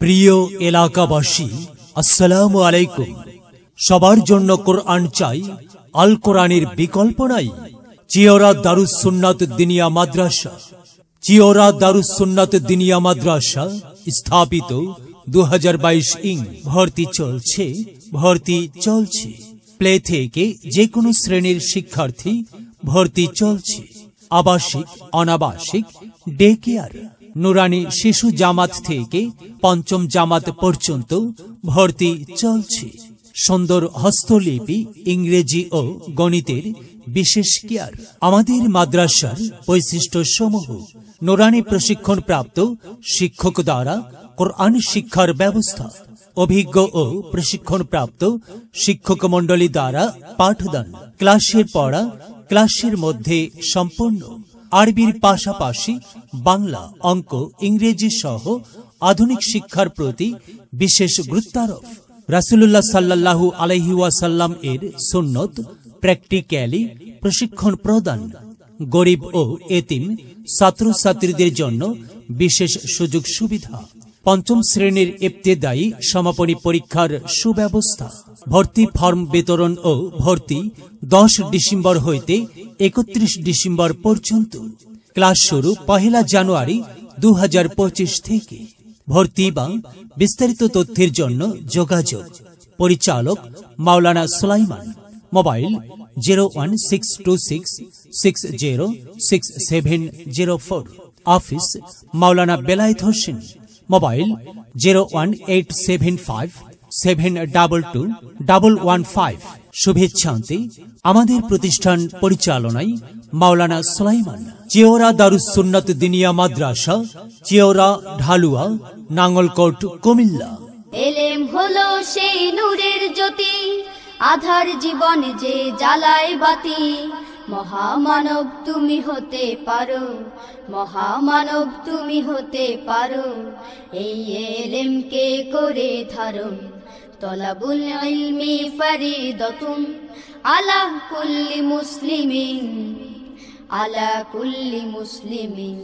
প্রিয় এলাকাবাসী, আসসালামু আলাইকুম। সবার জন্য কোরআন চাই, আল কোরআনের বিকল্প নাই। চিওরা দারুস সুন্নাত দিনিয়া মাদ্রাসা, চিওরা দারুস সুন্নাত দিনিয়া মাদ্রাসা স্থাপিত 2022 ইং। ভর্তি চলছে। প্লে থেকে যে কোনো শ্রেণীর শিক্ষার্থী ভর্তি চলছে। আবাসিক, অনাবাসিক, ডে কেয়ার, নুরানি শিশু জামাত থেকে পঞ্চম জামাত পর্যন্ত ভর্তি চলছে। সুন্দর হস্তলিপি, ইংরেজি ও গণিতের বিশেষ কেয়ার। আমাদের মাদ্রাসার বৈশিষ্ট্য সমূহ: নুরানি প্রশিক্ষণ প্রাপ্ত শিক্ষক দ্বারা কোরআন শিক্ষার ব্যবস্থা, অভিজ্ঞ ও প্রশিক্ষণ প্রাপ্ত শিক্ষক মণ্ডলী দ্বারা পাঠদান, ক্লাসের পড়া ক্লাসের মধ্যে সম্পূর্ণ, আরবির পাশাপাশি বাংলা, অঙ্ক, ইংরেজি সহ আধুনিক শিক্ষার প্রতি বিশেষ গুরুত্বারোপ। রাসূলুল্লাহ সাল্লাল্লাহু আলাইহি ওয়াসাল্লাম এর সুন্নত প্র্যাকটিক্যালি প্রশিক্ষণ প্রদান। গরিব ও এতিম ছাত্রছাত্রীদের জন্য বিশেষ সুযোগ সুবিধা। পঞ্চম শ্রেণীর ইবতেদায়ী সমাপনী পরীক্ষার সুব্যবস্থা। ভর্তি ফর্ম বিতরণ ও ভর্তি 10 ডিসেম্বর হইতে 31 ডিসেম্বর পর্যন্ত। ক্লাস শুরু 1 জানুয়ারি 2025 থেকে। ভর্তি বা বিস্তারিত তথ্যের জন্য যোগাযোগ: পরিচালক মাওলানা সুলাইমান, মোবাইল 01626606704, অফিস মাওলানা বেলায়েত হোসেন, মোবাইল 01875722115। শুভেচ্ছান্তে আমাদের প্রতিষ্ঠান পরিচালনায় মাওলানা সুলাইমান। চিওরা দারুস সুন্নাত দিনিয়া মাদ্রাসা, চিওরা, ঢালুয়া, নাঙ্গলকোট, কুমিল্লা। এলেম হলো সেই নূরের জ্যোতি, আধার জীবন যে জ্বালায় বাতি। মহামানব তুমি হতে পারো, মহামানব তুমি হতে পারো। এই এলেমকে করে ধারণ, তলাবুল ইলমি ফরিদাতুন আলা কুল্লি মুসলিমিন, আলা কুল্লি মুসলিমিন।